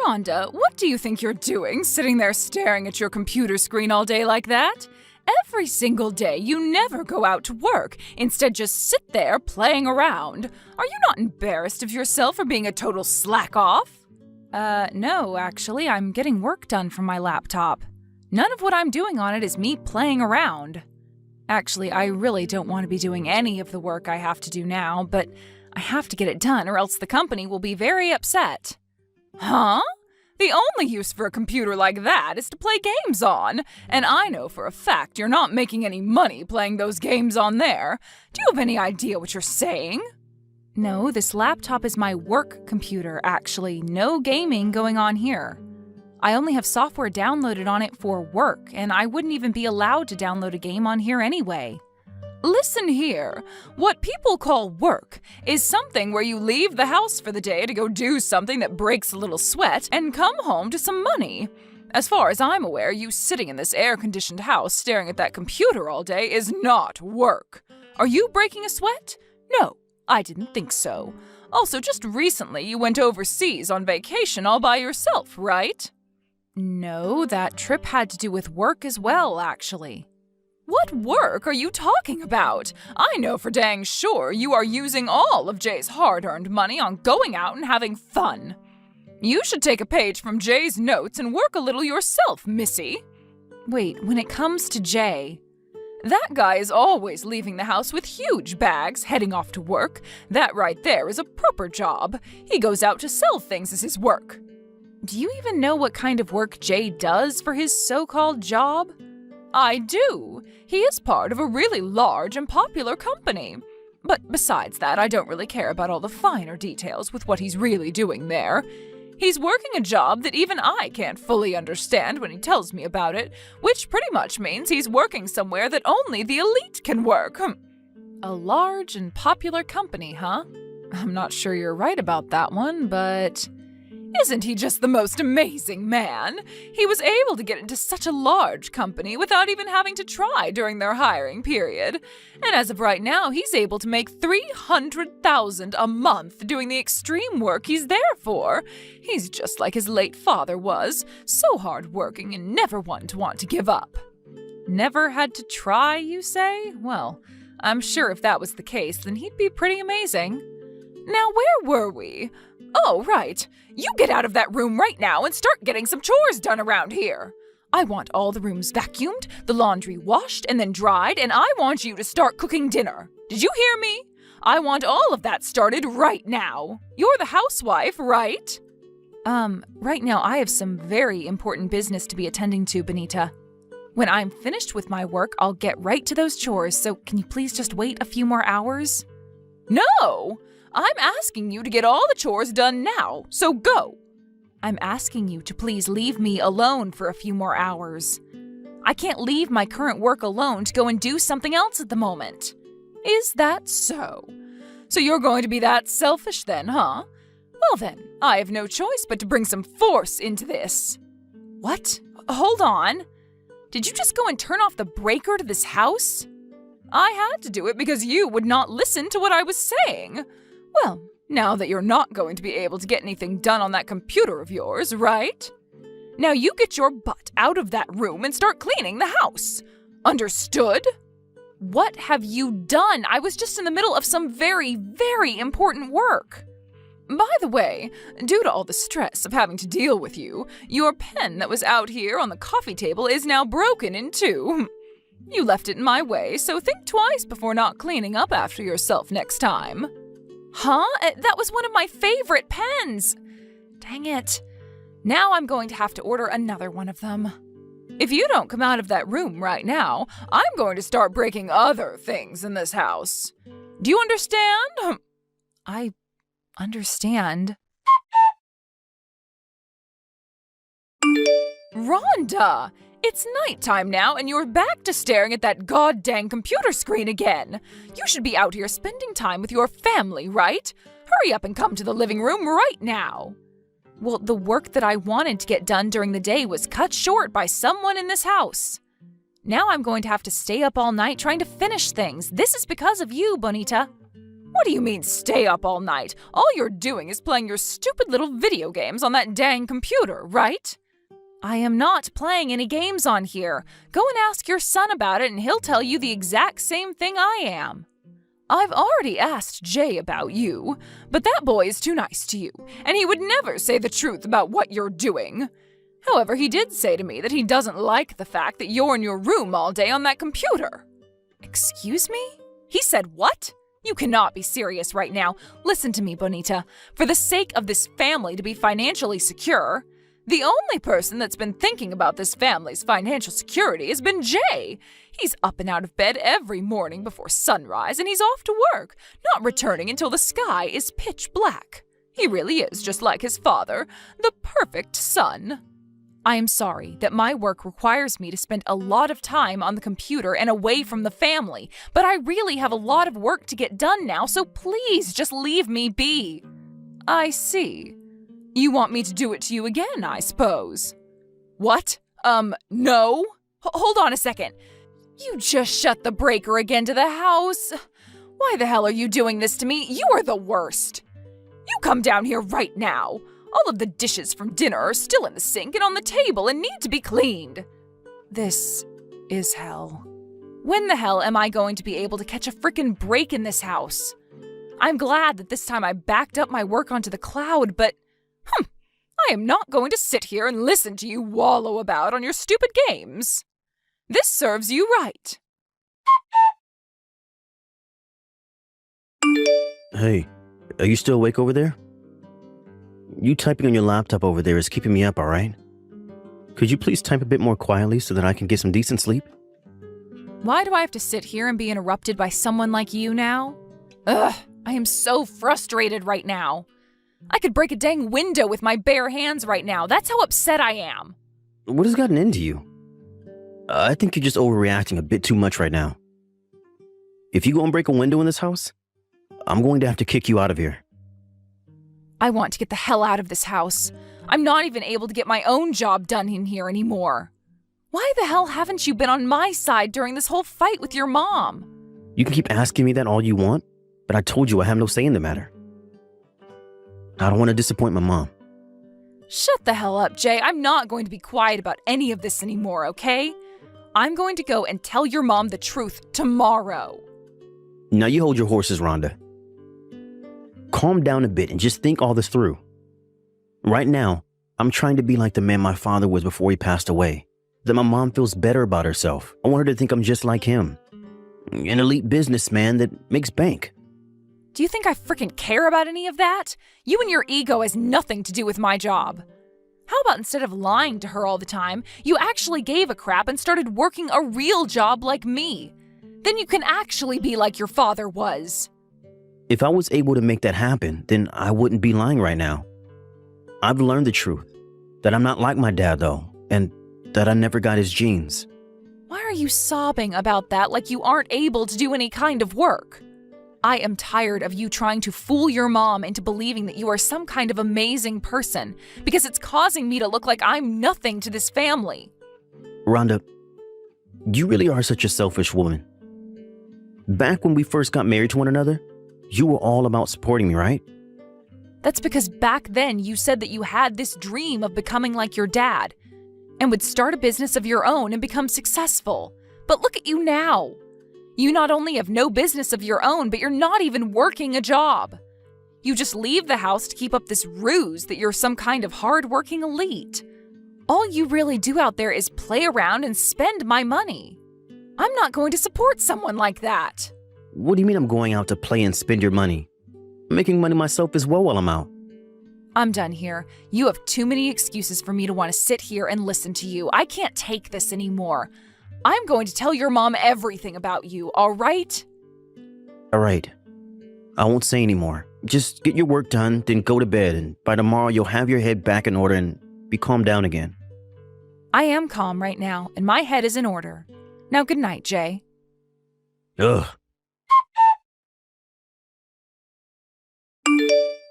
Rhonda, what do you think you're doing, sitting there staring at your computer screen all day like that? Every single day, you never go out to work. Instead, just sit there playing around. Are you not embarrassed of yourself for being a total slack-off? No, actually, I'm getting work done from my laptop. None of what I'm doing on it is me playing around. Actually, I really don't want to be doing any of the work I have to do now, but I have to get it done or else the company will be very upset. Huh? The only use for a computer like that is to play games on, and I know for a fact you're not making any money playing those games on there. Do you have any idea what you're saying? No, this laptop is my work computer, actually. No gaming going on here. I only have software downloaded on it for work, and I wouldn't even be allowed to download a game on here anyway. Listen here, what people call work is something where you leave the house for the day to go do something that breaks a little sweat and come home to some money. As far as I'm aware, you sitting in this air-conditioned house staring at that computer all day is not work. Are you breaking a sweat? No, I didn't think so. Also, just recently you went overseas on vacation all by yourself, right? No, that trip had to do with work as well, actually. What work are you talking about? I know for dang sure you are using all of Jay's hard-earned money on going out and having fun. You should take a page from Jay's notes and work a little yourself, missy. Wait, when it comes to Jay, that guy is always leaving the house with huge bags, heading off to work. That right there is a proper job. He goes out to sell things as his work. Do you even know what kind of work Jay does for his so-called job? I do. He is part of a really large and popular company. But besides that, I don't really care about all the finer details with what he's really doing there. He's working a job that even I can't fully understand when he tells me about it, which pretty much means he's working somewhere that only the elite can work. A large and popular company, huh? I'm not sure you're right about that one, but isn't he just the most amazing man? He was able to get into such a large company without even having to try during their hiring period. And as of right now, he's able to make $300,000 a month doing the extreme work he's there for. He's just like his late father was, so hardworking and never one to want to give up. Never had to try, you say? Well, I'm sure if that was the case, then he'd be pretty amazing. Now, where were we? Oh, right. You get out of that room right now and start getting some chores done around here. I want all the rooms vacuumed, the laundry washed and then dried, and I want you to start cooking dinner. Did you hear me? I want all of that started right now. You're the housewife, right? Right now I have some very important business to be attending to, Benita. When I'm finished with my work, I'll get right to those chores, so can you please just wait a few more hours? No! I'm asking you to get all the chores done now, so go. I'm asking you to please leave me alone for a few more hours. I can't leave my current work alone to go and do something else at the moment. Is that so? So you're going to be that selfish then, huh? Well then, I have no choice but to bring some force into this. What? Hold on. Did you just go and turn off the breaker to this house? I had to do it because you would not listen to what I was saying. Well, now that you're not going to be able to get anything done on that computer of yours, right? Now you get your butt out of that room and start cleaning the house. Understood? What have you done? I was just in the middle of some very, very important work. By the way, due to all the stress of having to deal with you, your pen that was out here on the coffee table is now broken in two. You left it in my way, so think twice before not cleaning up after yourself next time. Huh? That was one of my favorite pens. Dang it. Now I'm going to have to order another one of them. If you don't come out of that room right now, I'm going to start breaking other things in this house. Do you understand? I understand. Rhonda! It's nighttime now and you're back to staring at that goddamn computer screen again. You should be out here spending time with your family, right? Hurry up and come to the living room right now. Well, the work that I wanted to get done during the day was cut short by someone in this house. Now I'm going to have to stay up all night trying to finish things. This is because of you, Bonita. What do you mean stay up all night? All you're doing is playing your stupid little video games on that dang computer, right? I am not playing any games on here. Go and ask your son about it and he'll tell you the exact same thing I am. I've already asked Jay about you, but that boy is too nice to you, and he would never say the truth about what you're doing. However, he did say to me that he doesn't like the fact that you're in your room all day on that computer. Excuse me? He said what? You cannot be serious right now. Listen to me, Bonita. For the sake of this family to be financially secure, the only person that's been thinking about this family's financial security has been Jay. He's up and out of bed every morning before sunrise, and he's off to work, not returning until the sky is pitch black. He really is just like his father, the perfect son. I am sorry that my work requires me to spend a lot of time on the computer and away from the family, but I really have a lot of work to get done now, so please just leave me be. I see. You want me to do it to you again, I suppose. What? No? Hold on a second. You just shut the breaker again to the house. Why the hell are you doing this to me? You are the worst. You come down here right now. All of the dishes from dinner are still in the sink and on the table and need to be cleaned. This is hell. When the hell am I going to be able to catch a frickin' break in this house? I'm glad that this time I backed up my work onto the cloud, but I am not going to sit here and listen to you wallow about on your stupid games. This serves you right. Hey, are you still awake over there? You typing on your laptop over there is keeping me up, alright? Could you please type a bit more quietly so that I can get some decent sleep? Why do I have to sit here and be interrupted by someone like you now? Ugh, I am so frustrated right now. I could break a dang window with my bare hands right now. That's how upset I am. What has gotten into you? I think you're just overreacting a bit too much right now. If you go and break a window in this house, I'm going to have to kick you out of here. I want to get the hell out of this house. I'm not even able to get my own job done in here anymore. Why the hell haven't you been on my side during this whole fight with your mom? You can keep asking me that all you want, but I told you I have no say in the matter. I don't want to disappoint my mom. Shut the hell up, Jay. I'm not going to be quiet about any of this anymore, okay? I'm going to go and tell your mom the truth tomorrow. Now you hold your horses, Rhonda. Calm down a bit and just think all this through. Right now, I'm trying to be like the man my father was before he passed away. That my mom feels better about herself. I want her to think I'm just like him. An elite businessman that makes bank. Do you think I freaking care about any of that? You and your ego has nothing to do with my job. How about instead of lying to her all the time, you actually gave a crap and started working a real job like me? Then you can actually be like your father was. If I was able to make that happen, then I wouldn't be lying right now. I've learned the truth. That I'm not like my dad, though, and that I never got his genes. Why are you sobbing about that like you aren't able to do any kind of work? I am tired of you trying to fool your mom into believing that you are some kind of amazing person, because it's causing me to look like I'm nothing to this family. Rhonda, you really are such a selfish woman. Back when we first got married to one another, you were all about supporting me, right? That's because back then you said that you had this dream of becoming like your dad and would start a business of your own and become successful. But look at you now. You not only have no business of your own, but you're not even working a job. You just leave the house to keep up this ruse that you're some kind of hard-working elite. All you really do out there is play around and spend my money. I'm not going to support someone like that. What do you mean I'm going out to play and spend your money? I'm making money myself as well while I'm out. I'm done here. You have too many excuses for me to want to sit here and listen to you. I can't take this anymore. I'm going to tell your mom everything about you, all right? All right. I won't say anymore. Just get your work done, then go to bed, and by tomorrow you'll have your head back in order and be calmed down again. I am calm right now, and my head is in order. Now good night, Jay. Ugh.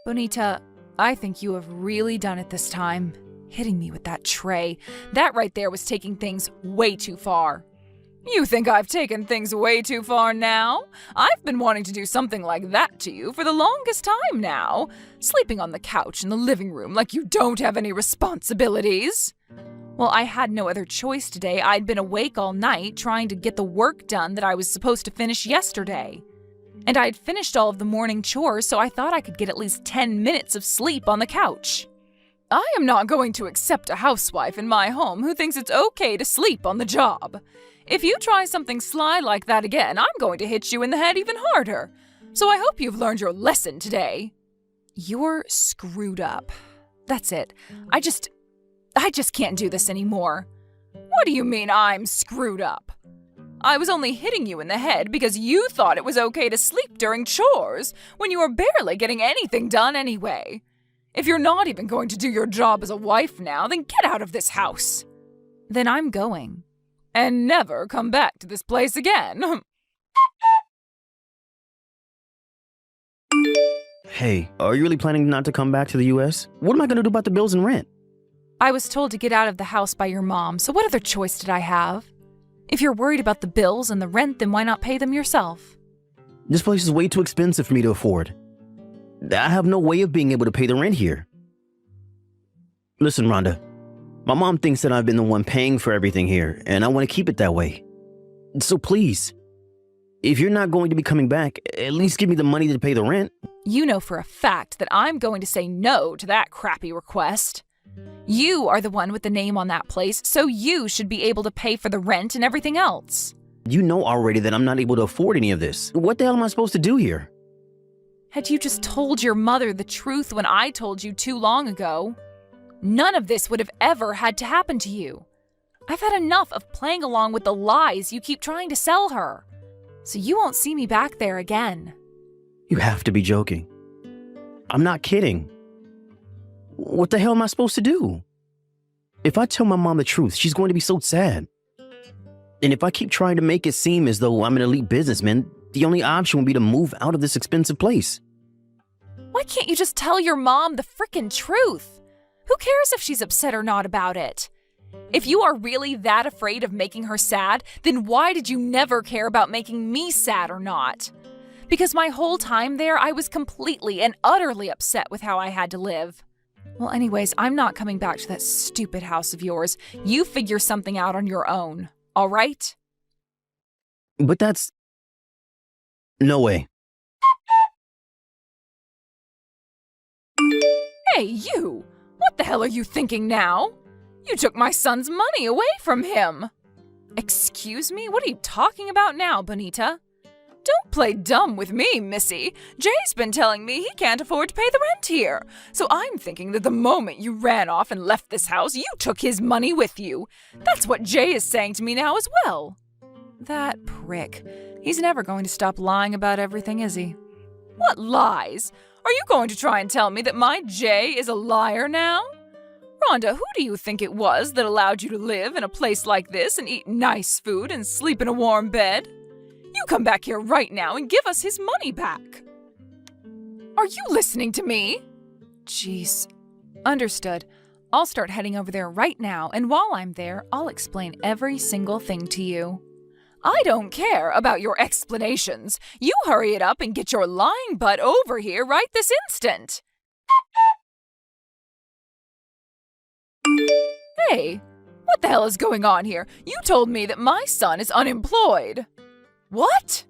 Bonita, I think you have really done it this time. Hitting me with that tray. That right there was taking things way too far. You think I've taken things way too far now? I've been wanting to do something like that to you for the longest time now. Sleeping on the couch in the living room like you don't have any responsibilities. Well, I had no other choice today. I'd been awake all night trying to get the work done that I was supposed to finish yesterday. And I'd finished all of the morning chores, so I thought I could get at least 10 minutes of sleep on the couch. I am not going to accept a housewife in my home who thinks it's okay to sleep on the job. If you try something sly like that again, I'm going to hit you in the head even harder. So I hope you've learned your lesson today. You're screwed up. That's it. I just can't do this anymore. What do you mean I'm screwed up? I was only hitting you in the head because you thought it was okay to sleep during chores when you were barely getting anything done anyway. If you're not even going to do your job as a wife now, then get out of this house. Then I'm going. And never come back to this place again. Hey, are you really planning not to come back to the US? What am I going to do about the bills and rent? I was told to get out of the house by your mom, so what other choice did I have? If you're worried about the bills and the rent, then why not pay them yourself? This place is way too expensive for me to afford. I have no way of being able to pay the rent here. Listen, Rhonda. My mom thinks that I've been the one paying for everything here, and I want to keep it that way. So please, if you're not going to be coming back, at least give me the money to pay the rent. You know for a fact that I'm going to say no to that crappy request. You are the one with the name on that place, so you should be able to pay for the rent and everything else. You know already that I'm not able to afford any of this. What the hell am I supposed to do here? Had you just told your mother the truth when I told you too long ago, none of this would have ever had to happen to you. I've had enough of playing along with the lies you keep trying to sell her, so you won't see me back there again. You have to be joking. I'm not kidding. What the hell am I supposed to do? If I tell my mom the truth, she's going to be so sad. And if I keep trying to make it seem as though I'm an elite businessman, the only option would be to move out of this expensive place. Why can't you just tell your mom the frickin' truth? Who cares if she's upset or not about it? If you are really that afraid of making her sad, then why did you never care about making me sad or not? Because my whole time there, I was completely and utterly upset with how I had to live. Well, anyways, I'm not coming back to that stupid house of yours. You figure something out on your own, all right? But that's... No way. Hey, you! What the hell are you thinking now? You took my son's money away from him. Excuse me? What are you talking about now, Bonita? Don't play dumb with me, Missy. Jay's been telling me he can't afford to pay the rent here. So I'm thinking that the moment you ran off and left this house, you took his money with you. That's what Jay is saying to me now as well. That prick. He's never going to stop lying about everything, is he? What lies? Are you going to try and tell me that my Jay is a liar now? Rhonda, who do you think it was that allowed you to live in a place like this and eat nice food and sleep in a warm bed? You come back here right now and give us his money back. Are you listening to me? Jeez. Understood. I'll start heading over there right now, and while I'm there, I'll explain every single thing to you. I don't care about your explanations. You hurry it up and get your lying butt over here right this instant. Hey, what the hell is going on here? You told me that my son is unemployed. What?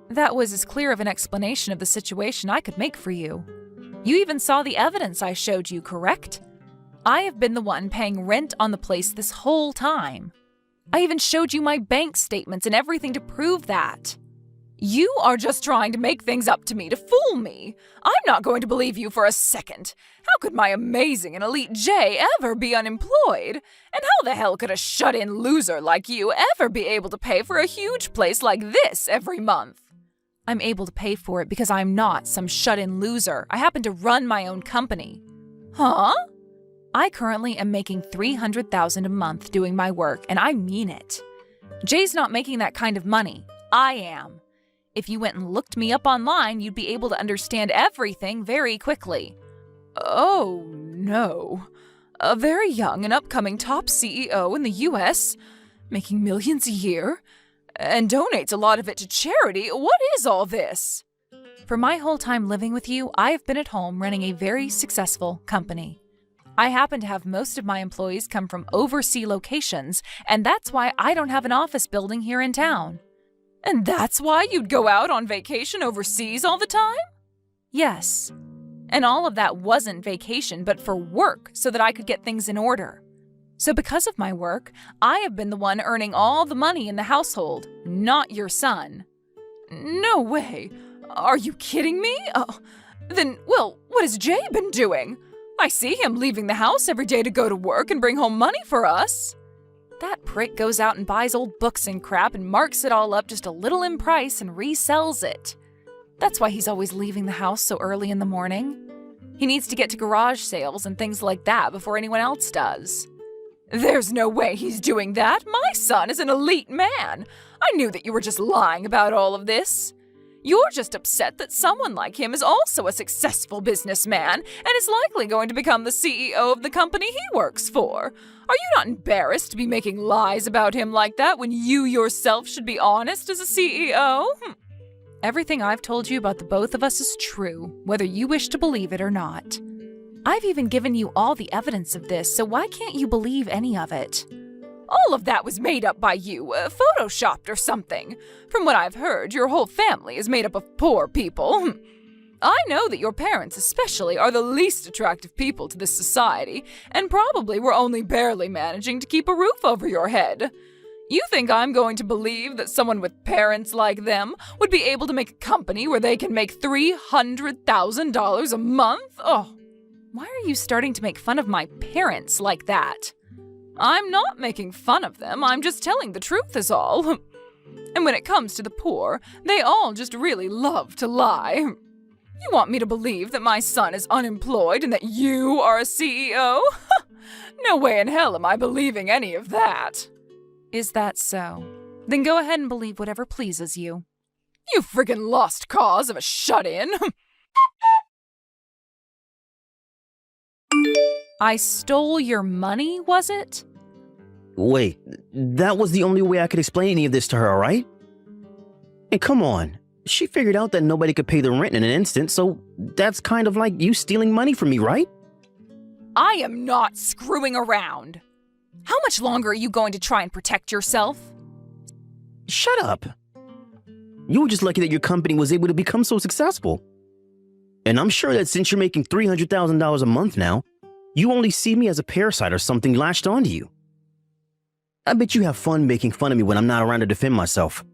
That was as clear of an explanation of the situation I could make for you. You even saw the evidence I showed you, correct? I have been the one paying rent on the place this whole time. I even showed you my bank statements and everything to prove that. You are just trying to make things up to me to fool me. I'm not going to believe you for a second. How could my amazing and elite Jay ever be unemployed? And how the hell could a shut-in loser like you ever be able to pay for a huge place like this every month? I'm able to pay for it because I'm not some shut-in loser. I happen to run my own company. Huh? I currently am making $300,000 a month doing my work, and I mean it. Jay's not making that kind of money. I am. If you went and looked me up online, you'd be able to understand everything very quickly. Oh, no. A very young and upcoming top CEO in the US, making millions a year, and donates a lot of it to charity. What is all this? For my whole time living with you, I have been at home running a very successful company. I happen to have most of my employees come from overseas locations, and that's why I don't have an office building here in town. And that's why you'd go out on vacation overseas all the time? Yes. And all of that wasn't vacation, but for work, so that I could get things in order. So because of my work, I have been the one earning all the money in the household, not your son. No way. Are you kidding me? Then, well, what has Jay been doing? I see him leaving the house every day to go to work and bring home money for us. That prick goes out and buys old books and crap and marks it all up just a little in price and resells it. That's why he's always leaving the house so early in the morning. He needs to get to garage sales and things like that before anyone else does. There's no way he's doing that. My son is an elite man. I knew that you were just lying about all of this. You're just upset that someone like him is also a successful businessman and is likely going to become the CEO of the company he works for. Are you not embarrassed to be making lies about him like that when you yourself should be honest as a CEO? Everything I've told you about the both of us is true, whether you wish to believe it or not. I've even given you all the evidence of this, so why can't you believe any of it? All of that was made up by you, photoshopped or something. From what I've heard, your whole family is made up of poor people. I know that your parents especially are the least attractive people to this society, and probably were only barely managing to keep a roof over your head. You think I'm going to believe that someone with parents like them would be able to make a company where they can make $300,000 a month? Oh, why are you starting to make fun of my parents like that? I'm not making fun of them, I'm just telling the truth is all. And when it comes to the poor, they all just really love to lie. You want me to believe that my son is unemployed and that you are a CEO? No way in hell am I believing any of that. Is that so? Then go ahead and believe whatever pleases you. You friggin' lost cause of a shut-in. I stole your money, was it? Wait, that was the only way I could explain any of this to her, all right? And come on, she figured out that nobody could pay the rent in an instant, so that's kind of like you stealing money from me, right? I am not screwing around. How much longer are you going to try and protect yourself? Shut up. You were just lucky that your company was able to become so successful. And I'm sure that since you're making $300,000 a month now, you only see me as a parasite or something latched onto you. I bet you have fun making fun of me when I'm not around to defend myself.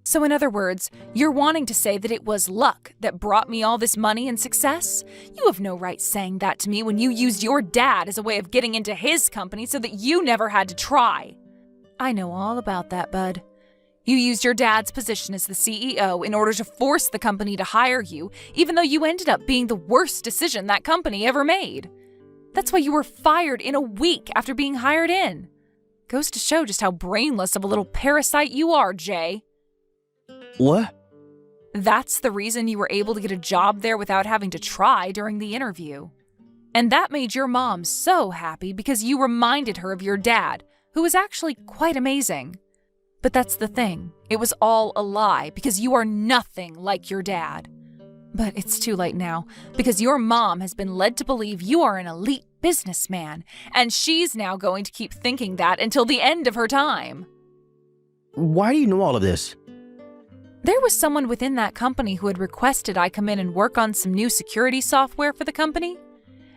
So in other words, you're wanting to say that it was luck that brought me all this money and success? You have no right saying that to me when you used your dad as a way of getting into his company so that you never had to try. I know all about that, bud. You used your dad's position as the CEO in order to force the company to hire you, even though you ended up being the worst decision that company ever made. That's why you were fired in a week after being hired in. Goes to show just how brainless of a little parasite you are, Jay. What? That's the reason you were able to get a job there without having to try during the interview. And that made your mom so happy because you reminded her of your dad, who was actually quite amazing. But that's the thing. It was all a lie because you are nothing like your dad. But it's too late now because your mom has been led to believe you are an elite businessman, and she's now going to keep thinking that until the end of her time. Why do you know all of this? There was someone within that company who had requested I come in and work on some new security software for the company.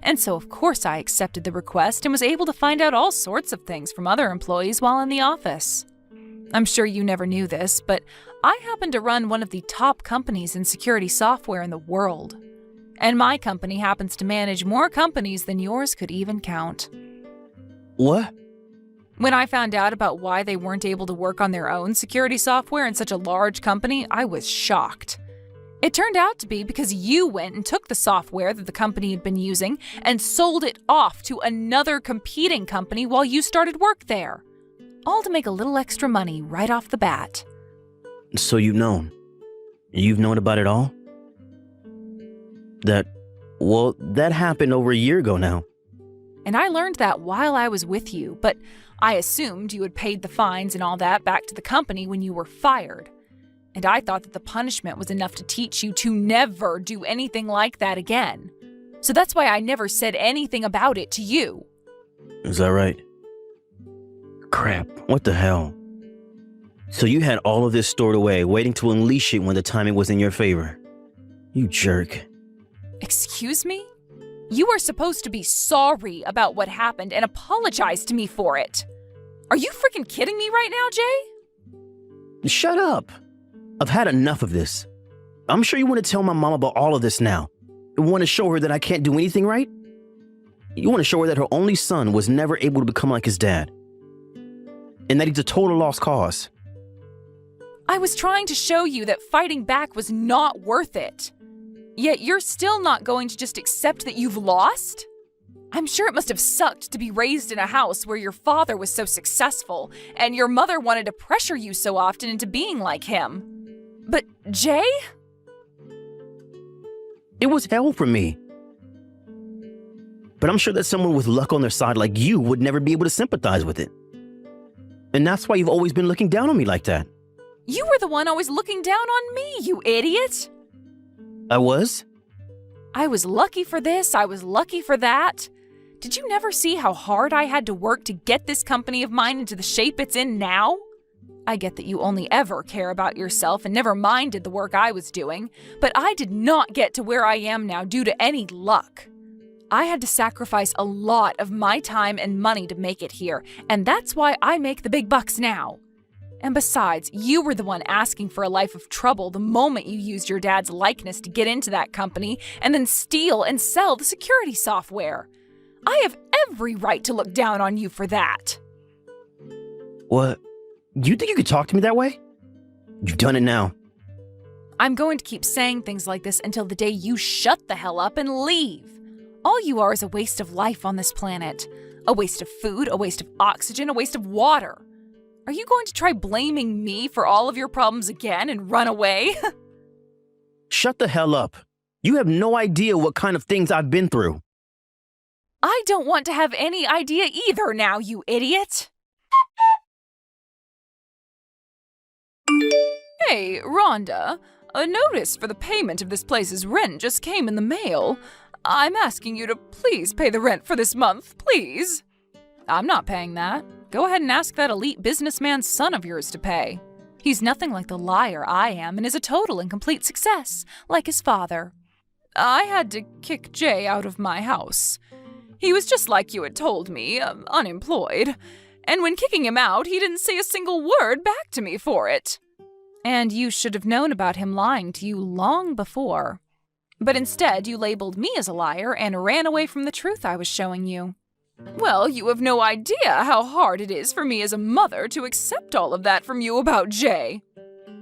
And so of course I accepted the request and was able to find out all sorts of things from other employees while in the office. I'm sure you never knew this, but I happen to run one of the top companies in security software in the world. And my company happens to manage more companies than yours could even count. What? When I found out about why they weren't able to work on their own security software in such a large company, I was shocked. It turned out to be because you went and took the software that the company had been using and sold it off to another competing company while you started work there. All to make a little extra money right off the bat. So you've known? You've known about it all? That happened over a year ago now. And I learned that while I was with you, but I assumed you had paid the fines and all that back to the company when you were fired. And I thought that the punishment was enough to teach you to never do anything like that again. So that's why I never said anything about it to you. Is that right? Crap, what the hell? So you had all of this stored away, waiting to unleash it when the timing was in your favor. You jerk. Excuse me? You are supposed to be sorry about what happened and apologize to me for it. Are you freaking kidding me right now, Jay? Shut up. I've had enough of this. I'm sure you want to tell my mom about all of this now. You want to show her that I can't do anything right? You want to show her that her only son was never able to become like his dad. And that he's a total lost cause. I was trying to show you that fighting back was not worth it. Yet you're still not going to just accept that you've lost? I'm sure it must have sucked to be raised in a house where your father was so successful and your mother wanted to pressure you so often into being like him. But Jay? It was hell for me. But I'm sure that someone with luck on their side like you would never be able to sympathize with it. And that's why you've always been looking down on me like that. You were the one always looking down on me, you idiot! I was? I was lucky for this, I was lucky for that. Did you never see how hard I had to work to get this company of mine into the shape it's in now? I get that you only ever care about yourself and never minded the work I was doing, but I did not get to where I am now due to any luck. I had to sacrifice a lot of my time and money to make it here, and that's why I make the big bucks now. And besides, you were the one asking for a life of trouble the moment you used your dad's likeness to get into that company and then steal and sell the security software. I have every right to look down on you for that. What? You think you could talk to me that way? You've done it now. I'm going to keep saying things like this until the day you shut the hell up and leave. All you are is a waste of life on this planet. A waste of food, a waste of oxygen, a waste of water. Are you going to try blaming me for all of your problems again and run away? Shut the hell up. You have no idea what kind of things I've been through. I don't want to have any idea either now, you idiot. Hey, Rhonda, a notice for the payment of this place's rent just came in the mail. I'm asking you to please pay the rent for this month, please. I'm not paying that. Go ahead and ask that elite businessman's son of yours to pay. He's nothing like the liar I am and is a total and complete success, like his father. I had to kick Jay out of my house. He was just like you had told me, unemployed. And when kicking him out, he didn't say a single word back to me for it. And you should have known about him lying to you long before. But instead, you labeled me as a liar and ran away from the truth I was showing you. Well, you have no idea how hard it is for me as a mother to accept all of that from you about Jay.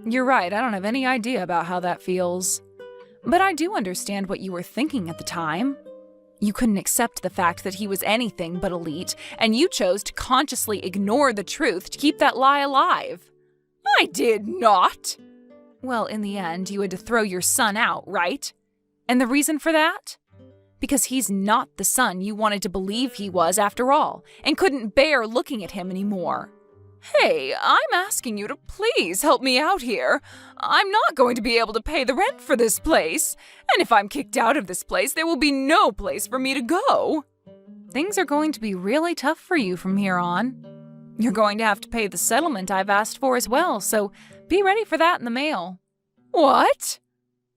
You're right, I don't have any idea about how that feels. But I do understand what you were thinking at the time. You couldn't accept the fact that he was anything but elite, and you chose to consciously ignore the truth to keep that lie alive. I did not. Well, in the end, you had to throw your son out, right? And the reason for that? Because he's not the son you wanted to believe he was after all, and couldn't bear looking at him anymore. Hey, I'm asking you to please help me out here. I'm not going to be able to pay the rent for this place, and if I'm kicked out of this place, there will be no place for me to go. Things are going to be really tough for you from here on. You're going to have to pay the settlement I've asked for as well, so be ready for that in the mail. What?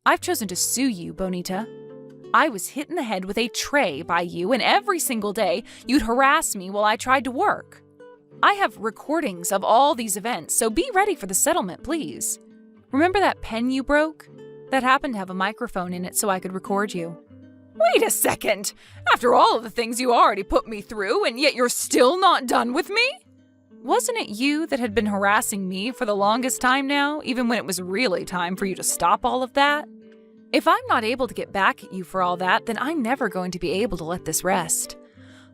I've chosen to sue you, Bonita. I was hit in the head with a tray by you, and every single day you'd harass me while I tried to work. I have recordings of all these events, so be ready for the settlement, please. Remember that pen you broke? That happened to have a microphone in it so I could record you. Wait a second! After all of the things you already put me through, and yet you're still not done with me? Wasn't it you that had been harassing me for the longest time now, even when it was really time for you to stop all of that? If I'm not able to get back at you for all that, then I'm never going to be able to let this rest.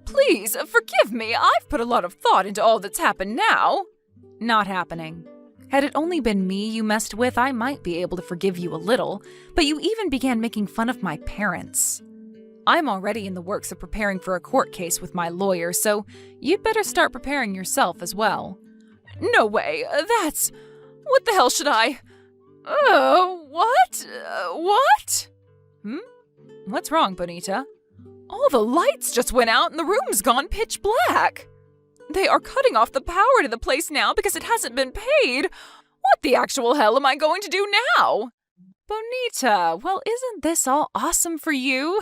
Please, forgive me. I've put a lot of thought into all that's happened now. Not happening. Had it only been me you messed with, I might be able to forgive you a little, but you even began making fun of my parents. I'm already in the works of preparing for a court case with my lawyer, so you'd better start preparing yourself as well. No way, that's... What the hell should I... What? What? What's wrong, Bonita? All the lights just went out and the room's gone pitch black. They are cutting off the power to the place now because it hasn't been paid. What the actual hell am I going to do now? Bonita, well, isn't this all awesome for you?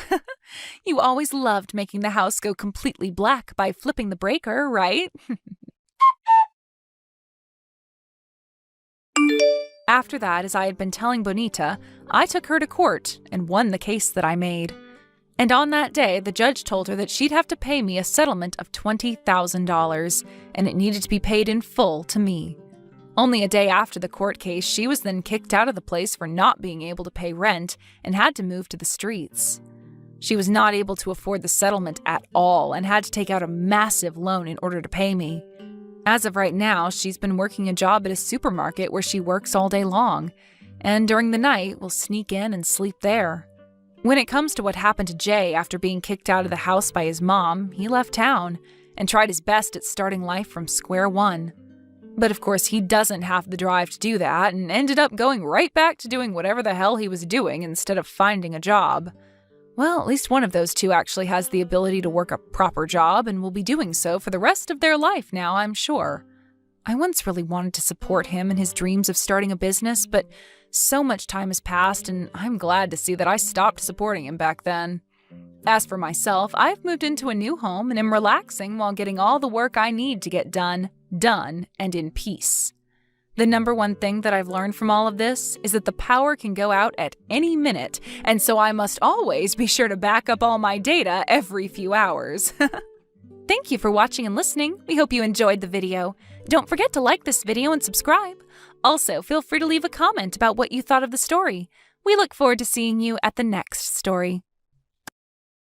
You always loved making the house go completely black by flipping the breaker, right? After that, as I had been telling Bonita, I took her to court and won the case that I made. And on that day, the judge told her that she'd have to pay me a settlement of $20,000, and it needed to be paid in full to me. Only a day after the court case, she was then kicked out of the place for not being able to pay rent and had to move to the streets. She was not able to afford the settlement at all and had to take out a massive loan in order to pay me. As of right now, she's been working a job at a supermarket where she works all day long, and during the night will sneak in and sleep there. When it comes to what happened to Jay after being kicked out of the house by his mom, he left town and tried his best at starting life from square one. But of course, he doesn't have the drive to do that and ended up going right back to doing whatever the hell he was doing instead of finding a job. Well, at least one of those two actually has the ability to work a proper job and will be doing so for the rest of their life now, I'm sure. I once really wanted to support him in his dreams of starting a business, but so much time has passed and I'm glad to see that I stopped supporting him back then. As for myself, I've moved into a new home and am relaxing while getting all the work I need to get done, and in peace. The number one thing that I've learned from all of this is that the power can go out at any minute, and so I must always be sure to back up all my data every few hours. Thank you for watching and listening. We hope you enjoyed the video. Don't forget to like this video and subscribe. Also, feel free to leave a comment about what you thought of the story. We look forward to seeing you at the next story.